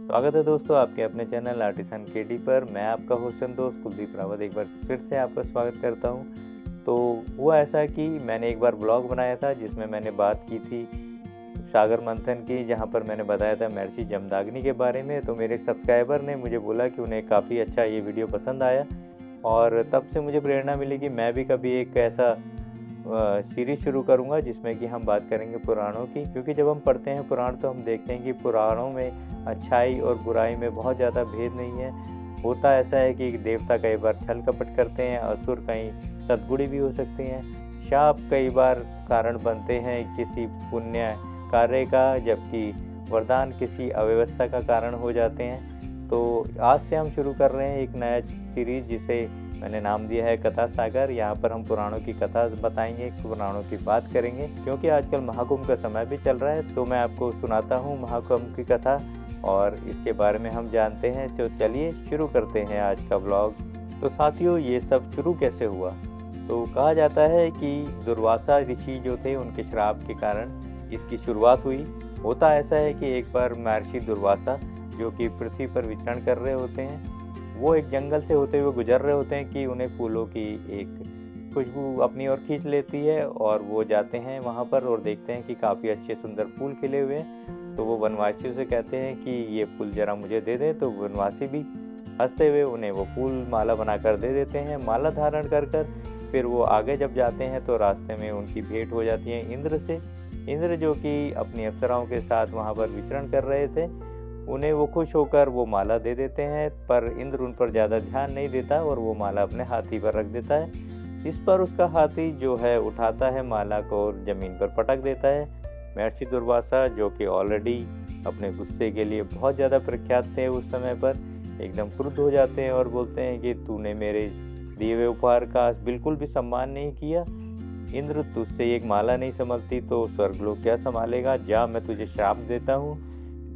स्वागत है दोस्तों आपके अपने चैनल आर्टिसन केडी पर। मैं आपका होस्ट एंड दोस्त कुलदीप रावत एक बार फिर से आपका स्वागत करता हूं। तो हुआ ऐसा कि मैंने एक बार ब्लॉग बनाया था जिसमें मैंने बात की थी सागर मंथन की, जहां पर मैंने बताया था महर्षि जमदग्नि के बारे में। तो मेरे सब्सक्राइबर ने मुझे बोला कि उन्हें काफ़ी अच्छा ये वीडियो पसंद आया और तब से मुझे प्रेरणा मिली कि मैं भी कभी एक ऐसा सीरीज शुरू करूंगा जिसमें कि हम बात करेंगे पुराणों की। क्योंकि जब हम पढ़ते हैं पुराण तो हम देखते हैं कि पुराणों में अच्छाई और बुराई में बहुत ज़्यादा भेद नहीं है। होता ऐसा है कि देवता कई बार छल कपट करते हैं, असुर कहीं सद्गुणी भी हो सकते हैं, शाप कई बार कारण बनते हैं किसी पुण्य कार्य का, जबकि वरदान किसी अव्यवस्था का कारण हो जाते हैं। तो आज से हम शुरू कर रहे हैं एक नया सीरीज जिसे मैंने नाम दिया है कथा सागर। यहाँ पर हम पुराणों की कथा बताएंगे, पुराणों की बात करेंगे। क्योंकि आजकल महाकुंभ का समय भी चल रहा है तो मैं आपको सुनाता हूँ महाकुंभ की कथा और इसके बारे में हम जानते हैं। तो चलिए शुरू करते हैं आज का ब्लॉग। तो साथियों, ये सब शुरू कैसे हुआ? तो कहा जाता है कि दुर्वासा ऋषि जो थे उनके श्राप के कारण इसकी शुरुआत हुई। होता ऐसा है कि एक बार महर्षि दुर्वासा जो कि पृथ्वी पर विचरण कर रहे होते हैं, वो एक जंगल से होते हुए गुजर रहे होते हैं कि उन्हें फूलों की एक खुशबू अपनी ओर खींच लेती है और वो जाते हैं वहाँ पर और देखते हैं कि काफ़ी अच्छे सुंदर फूल खिले हुए हैं। तो वो वनवासियों से कहते हैं कि ये फूल जरा मुझे दे दें। तो वनवासी भी हंसते हुए उन्हें वो फूल माला बनाकर दे देते हैं। माला धारण कर फिर वो आगे जब जाते हैं तो रास्ते में उनकी भेंट हो जाती है इंद्र से। इंद्र जो कि अपनी अप्सराओं के साथ वहाँ पर विचरण कर रहे थे, उन्हें वो खुश होकर वो माला दे देते हैं, पर इंद्र उन पर ज़्यादा ध्यान नहीं देता और वो माला अपने हाथी पर रख देता है। इस पर उसका हाथी जो है उठाता है माला को और ज़मीन पर पटक देता है। महर्षि दुर्वासा जो कि ऑलरेडी अपने गुस्से के लिए बहुत ज़्यादा प्रख्यात थे उस समय पर, एकदम क्रुद्ध हो जाते हैं और बोलते हैं कि तूने मेरे दिए हुए उपहार का बिल्कुल भी सम्मान नहीं किया। इंद्र, तुझसे एक माला नहीं संभलती तो स्वर्गलोक क्या संभालेगा? जा, मैं तुझे श्राप देता हूँ,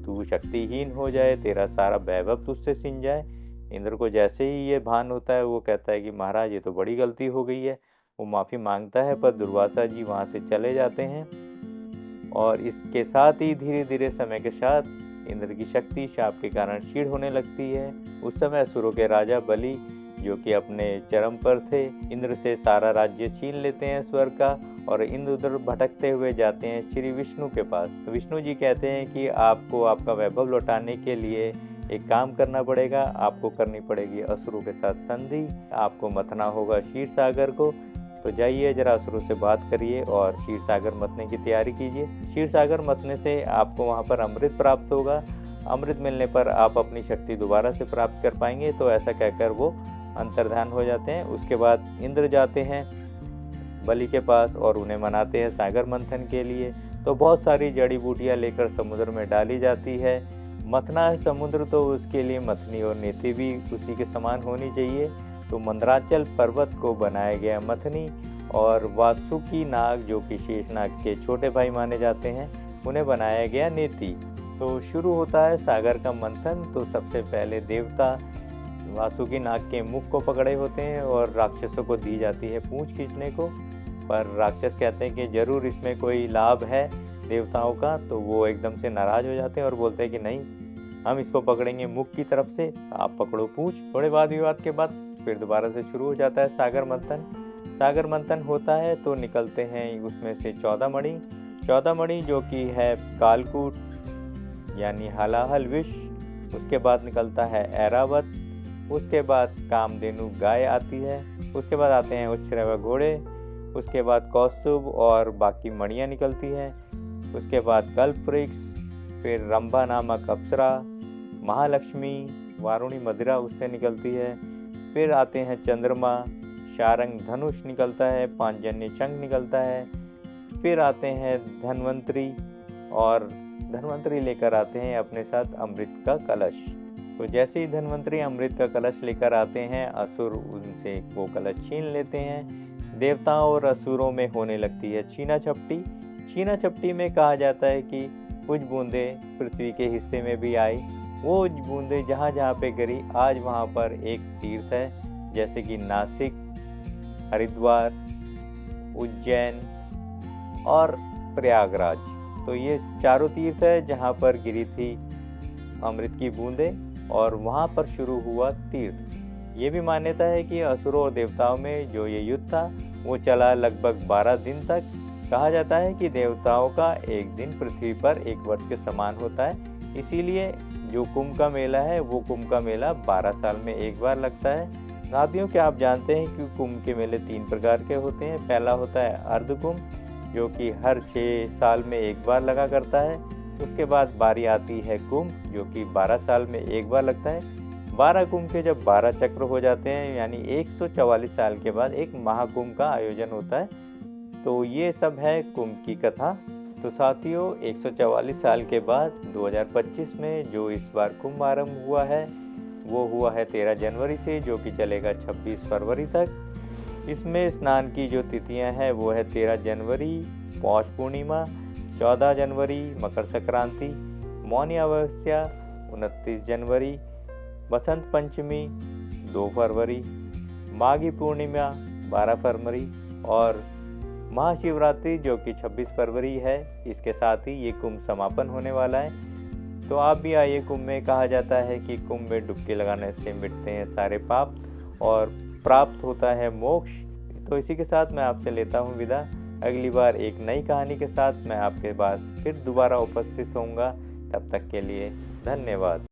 तू शक्तिहीन हो जाए, तेरा सारा वैभव तुझसे छिन जाए। इंद्र को जैसे ही ये भान होता है वो कहता है कि महाराज ये तो बड़ी गलती हो गई है। वो माफ़ी मांगता है पर दुर्वासा जी वहाँ से चले जाते हैं और इसके साथ ही धीरे धीरे समय के साथ इंद्र की शक्ति शाप के कारण क्षीण होने लगती है। उस समय असुरों के राजा बलि जो कि अपने चरम पर थे, इंद्र से सारा राज्य छीन लेते हैं स्वर्ग का और इंद्र उधर भटकते हुए जाते हैं श्री विष्णु के पास। तो विष्णु जी कहते हैं कि आपको आपका वैभव लौटाने के लिए एक काम करना पड़ेगा, आपको करनी पड़ेगी असुरों के साथ संधि, आपको मथना होगा क्षीर सागर को। तो जाइए जरा असुरों से बात करिए और क्षीर सागर मथने की तैयारी कीजिए। क्षीर सागर मथने से आपको वहाँ पर अमृत प्राप्त होगा, अमृत मिलने पर आप अपनी शक्ति दोबारा से प्राप्त कर पाएंगे। तो ऐसा कहकर वो अंतर्ध्यान हो जाते हैं। उसके बाद इंद्र जाते हैं बलि के पास और उन्हें मनाते हैं सागर मंथन के लिए। तो बहुत सारी जड़ी बूटियां लेकर समुद्र में डाली जाती है। मथना है समुद्र तो उसके लिए मथनी और नीति भी उसी के समान होनी चाहिए। तो मंदराचल पर्वत को बनाया गया मथनी और वासुकी नाग जो कि शेषनाग के छोटे भाई माने जाते हैं उन्हें बनाया गया नीति। तो शुरू होता है सागर का मंथन। तो सबसे पहले देवता वासुकी नाग के मुख को पकड़े होते हैं और राक्षसों को दी जाती है पूंछ खींचने को। पर राक्षस कहते हैं कि जरूर इसमें कोई लाभ है देवताओं का। तो वो एकदम से नाराज हो जाते हैं और बोलते हैं कि नहीं, हम इसको पकड़ेंगे मुख की तरफ से, आप पकड़ो पूंछ। थोड़े वाद विवाद के बाद फिर दोबारा से शुरू हो जाता है सागर मंथन। सागर मंथन होता है तो निकलते हैं उसमें से 14 मणि। 14 मणि जो कि है कालकूट यानी हलाहल विष। उसके बाद निकलता है ऐरावत। उसके बाद कामधेनु गाय आती है। उसके बाद आते हैं उच्छ्रव घोड़े। उसके बाद कौस्तुभ और बाकी मणियाँ निकलती हैं। उसके बाद कल्पवृक्ष, फिर रंभा नामक अप्सरा, महालक्ष्मी, वारुणी मदिरा उससे निकलती है। फिर आते हैं चंद्रमा, शारंग धनुष निकलता है, पांचजन्य शंख निकलता है। फिर आते हैं धन्वंतरी और धन्वंतरी लेकर आते हैं अपने साथ अमृत का कलश। तो जैसे ही धन्वंतरी अमृत का कलश लेकर आते हैं असुर उनसे वो कलश छीन लेते हैं। देवताओं और असुरों में होने लगती है छीना झपटी। छीना झपटी में कहा जाता है कि कुछ बूंदें पृथ्वी के हिस्से में भी आई। वो बूंदें जहाँ जहाँ पे गिरी आज वहाँ पर एक तीर्थ है, जैसे कि नासिक, हरिद्वार, उज्जैन और प्रयागराज। तो ये चारों तीर्थ है जहाँ पर गिरी थी अमृत की बूंदें और वहाँ पर शुरू हुआ तीर्थ। ये भी मान्यता है कि असुरों और देवताओं में जो ये युद्ध था वो चला लगभग 12 दिन तक। कहा जाता है कि देवताओं का एक दिन पृथ्वी पर एक वर्ष के समान होता है, इसीलिए जो कुंभ का मेला है वो कुंभ का मेला 12 साल में एक बार लगता है। साथियों, क्या आप जानते हैं कि कुंभ के मेले 3 प्रकार के होते हैं। पहला होता है अर्ध कुंभ, जो कि हर 6 साल में एक बार लगा करता है। उसके बाद बारी आती है कुंभ, जो कि 12 साल में एक बार लगता है। 12 कुंभ के जब 12 चक्र हो जाते हैं, यानी 144 साल के बाद एक महाकुंभ का आयोजन होता है। तो ये सब है कुंभ की कथा। तो साथियों, 144 साल के बाद 2025 में जो इस बार कुंभ आरंभ हुआ है वो हुआ है 13 जनवरी से, जो कि चलेगा 26 फरवरी तक। इसमें स्नान की जो तिथियां हैं वो है 13 जनवरी पौष पूर्णिमा, 14 जनवरी मकर संक्रांति, मौनी अमावस्या 29 जनवरी, बसंत पंचमी 2 फरवरी, माघी पूर्णिमा 12 फरवरी और महाशिवरात्रि जो कि 26 फरवरी है। इसके साथ ही ये कुंभ समापन होने वाला है। तो आप भी आइए कुंभ में। कहा जाता है कि कुंभ में डुबकी लगाने से मिटते हैं सारे पाप और प्राप्त होता है मोक्ष। तो इसी के साथ मैं आपसे लेता हूँ विदा। अगली बार एक नई कहानी के साथ मैं आपके पास फिर दोबारा उपस्थित होऊंगा। तब तक के लिए धन्यवाद।